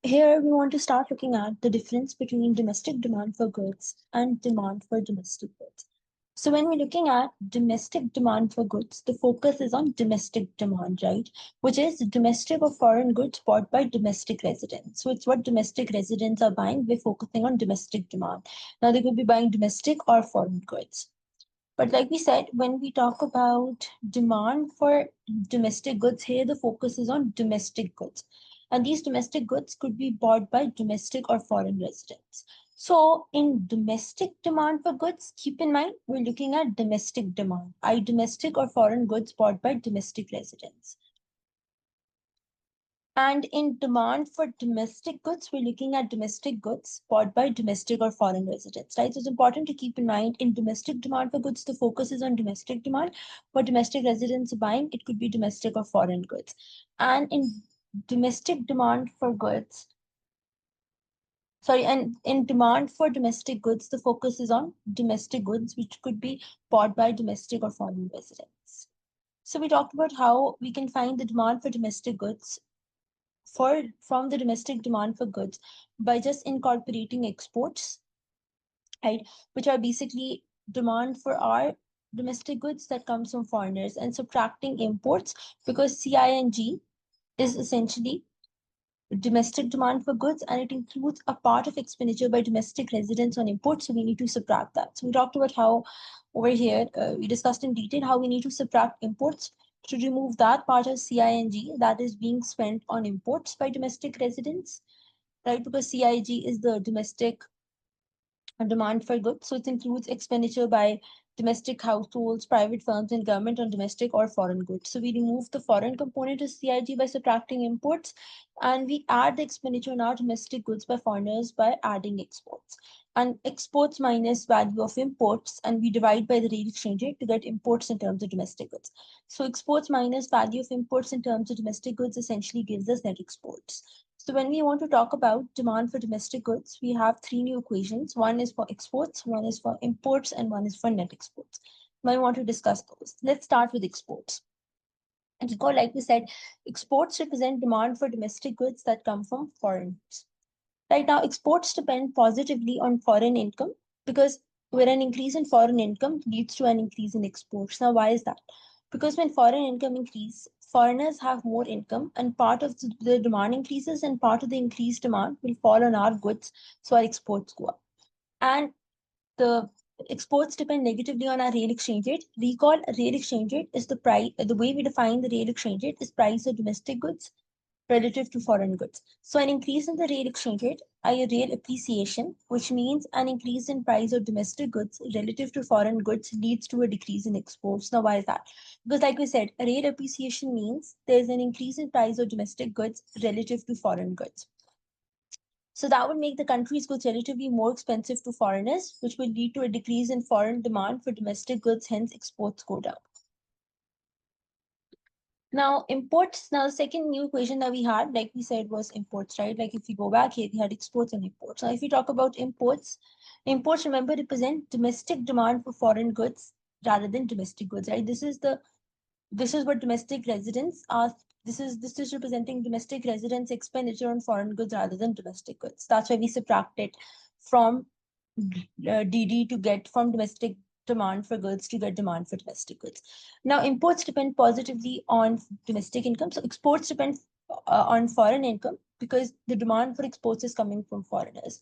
Here we want to start looking at the difference between domestic demand for goods and demand for domestic goods. So when we're looking at domestic demand for goods, the focus is on domestic demand, right? Which is domestic or foreign goods bought by domestic residents. So it's what domestic residents are buying. We're focusing on domestic demand. Now they could be buying domestic or foreign goods. But like we said, when we talk about demand for domestic goods, here the focus is on domestic goods. And these domestic goods could be bought by domestic or foreign residents. So in domestic demand for goods, keep in mind, we're looking at domestic demand, i.e. domestic or foreign goods bought by domestic residents. And in demand for domestic goods, we're looking at domestic goods bought by domestic or foreign residents, right? So it's important to keep in mind in domestic demand for goods, the focus is on domestic demand. For domestic residents buying, it could be domestic or foreign goods. And in domestic demand for goods, and in demand for domestic goods, the focus is on domestic goods, which could be bought by domestic or foreign residents. So we talked about how we can find the demand for domestic goods from the domestic demand for goods by just incorporating exports, right, which are basically demand for our domestic goods that comes from foreigners, and subtracting imports, because CING is essentially domestic demand for goods and it includes a part of expenditure by domestic residents on imports, so we need to subtract that. So we talked about how over here we discussed in detail how we need to subtract imports to remove that part of CING that is being spent on imports by domestic residents, right? Because CIG is the domestic demand for goods, so it includes expenditure by domestic households, private firms, and government on domestic or foreign goods. So we remove the foreign component of CIG by subtracting imports, and we add the expenditure on our domestic goods by foreigners by adding exports. And exports minus value of imports, and we divide by the rate exchange rate to get imports in terms of domestic goods. So exports minus value of imports in terms of domestic goods essentially gives us net exports. So when we want to talk about demand for domestic goods, we have three new equations. One is for exports, one is for imports, and one is for net exports. Now I want to discuss those. Let's start with exports. And recall, like we said, exports represent demand for domestic goods that come from foreigners. Right now, exports depend positively on foreign income because where an increase in foreign income leads to an increase in exports. Now, why is that? Because when foreign income increases, foreigners have more income, and part of the demand increases, and part of the increased demand will fall on our goods, so our exports go up. And the exports depend negatively on our real exchange rate. Recall, real exchange rate is the price. The way we define the real exchange rate is price of domestic goods relative to foreign goods. So an increase in the real exchange rate, a real appreciation, which means an increase in price of domestic goods relative to foreign goods, leads to a decrease in exports. Now, why is that? Because like we said, a real appreciation means there's an increase in price of domestic goods relative to foreign goods. So that would make the country's goods relatively more expensive to foreigners, which will lead to a decrease in foreign demand for domestic goods, hence exports go down. Now, imports, now the second new equation that we had, like we said, was imports, right? Like if you go back here, we had exports and imports. Now, if we talk about imports, imports, remember, represent domestic demand for foreign goods rather than domestic goods, right? This is what domestic residents are. This is representing domestic residents' expenditure on foreign goods rather than domestic goods. That's why we subtract it from DD to get from domestic demand for goods to get demand for domestic goods. Now, imports depend positively on domestic income. So exports depend on foreign income because the demand for exports is coming from foreigners.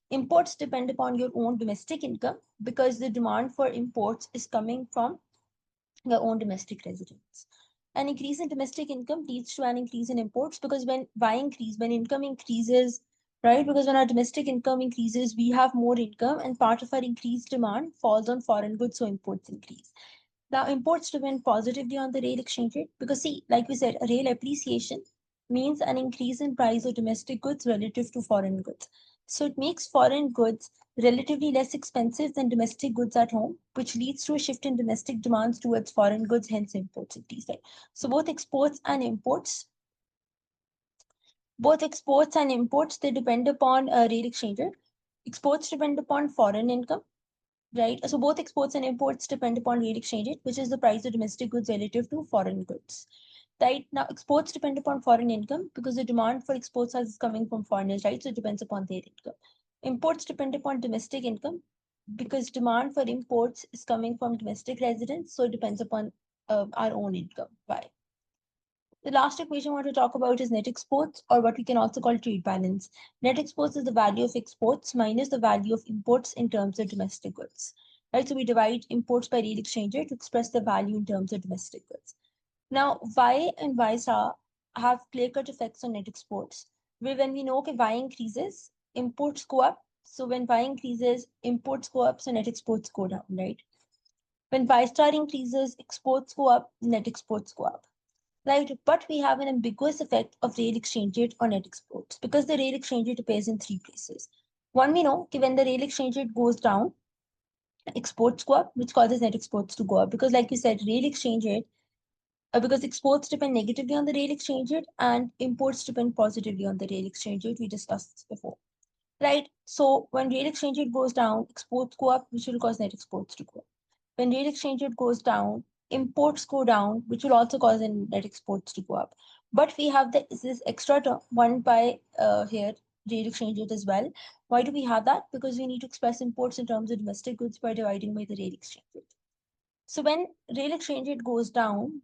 Imports depend upon your own domestic income because the demand for imports is coming from your own domestic residents. An increase in domestic income leads to an increase in imports because when income increases, right? Because when our domestic income increases, we have more income, and part of our increased demand falls on foreign goods, so imports increase. Now, imports depend positively on the real exchange rate because, see, like we said, a real appreciation means an increase in price of domestic goods relative to foreign goods. So it makes foreign goods relatively less expensive than domestic goods at home, which leads to a shift in domestic demands towards foreign goods, hence imports increase. Right? So both exports and imports, they depend upon a real exchange rate. Exports depend upon foreign income, right? So both exports and imports depend upon real exchange rate, which is the price of domestic goods relative to foreign goods. right? Now, exports depend upon foreign income because the demand for exports is coming from foreigners, right? So it depends upon their income. Imports depend upon domestic income because demand for imports is coming from domestic residents, so it depends upon our own income. Why? The last equation I want to talk about is net exports, or what we can also call trade balance. Net exports is the value of exports minus the value of imports in terms of domestic goods. Right? So we divide imports by real exchange rate to express the value in terms of domestic goods. Now, Y and Y star have clear-cut effects on net exports. Where when we know that Y increases, imports go up. So when Y increases, imports go up, so net exports go down, right? When Y star increases, exports go up, net exports go up. Right, but we have an ambiguous effect of real exchange rate on net exports because the real exchange rate appears in three places. One, we know that when the real exchange rate goes down, exports go up, which causes net exports to go up. Because, like you said, real exchange rate, because exports depend negatively on the real exchange rate and imports depend positively on the real exchange rate. We discussed this before. Right, so when real exchange rate goes down, exports go up, which will cause net exports to go up. When real exchange rate goes down, imports go down, which will also cause net exports to go up. But we have this extra term, one by here, real exchange rate as well. Why do we have that? Because we need to express imports in terms of domestic goods by dividing by the real exchange rate. So when real exchange rate goes down,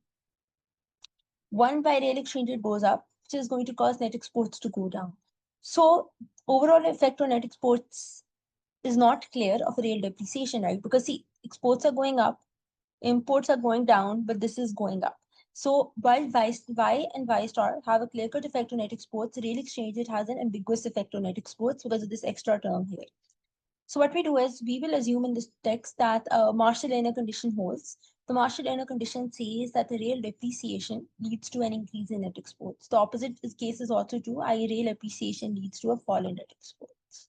one by real exchange rate goes up, which is going to cause net exports to go down. So overall effect on net exports is not clear of a real depreciation, right? Because see, exports are going up, imports are going down, but this is going up. So while Y and Y star have a clear-cut effect on net exports, real exchange rate has an ambiguous effect on net exports because of this extra term here. So what we do is we will assume in this text that Marshall-Erner condition holds. The Marshall-Erner condition says that the real depreciation leads to an increase in net exports. The opposite case is also true, i.e. real appreciation leads to a fall in net exports.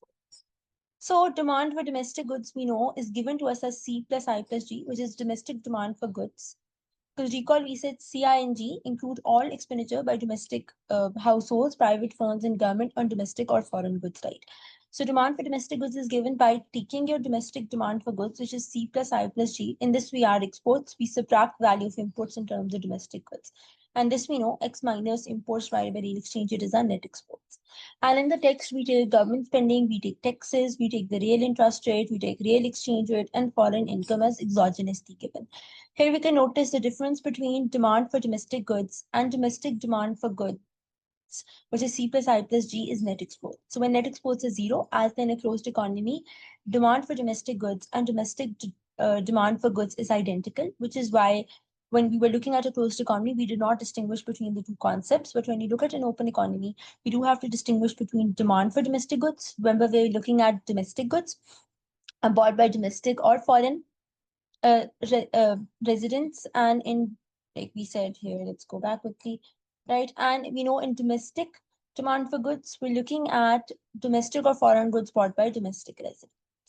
So demand for domestic goods we know is given to us as C plus I plus G, which is domestic demand for goods. Because recall we said CI and G include all expenditure by domestic households, private firms, and government on domestic or foreign goods, right? So demand for domestic goods is given by taking your domestic demand for goods, which is C plus I plus G. In this, we add exports. We subtract value of imports in terms of domestic goods. And this we know X minus imports divided by real exchange rate is our net exports. And in the text, we take government spending, we take taxes, we take the real interest rate, we take real exchange rate, and foreign income as exogenously given. Here we can notice the difference between demand for domestic goods and domestic demand for goods, which is C plus I plus G, is net export. So when net exports is zero, as in a closed economy, demand for domestic goods and domestic demand for goods is identical, which is why when we were looking at a closed economy, we did not distinguish between the two concepts. But when you look at an open economy, we do have to distinguish between demand for domestic goods, whenever we're looking at domestic goods bought by domestic or foreign residents, and in, like we said here, let's go back quickly, right? And we know in domestic demand for goods, we're looking at domestic or foreign goods bought by domestic residents.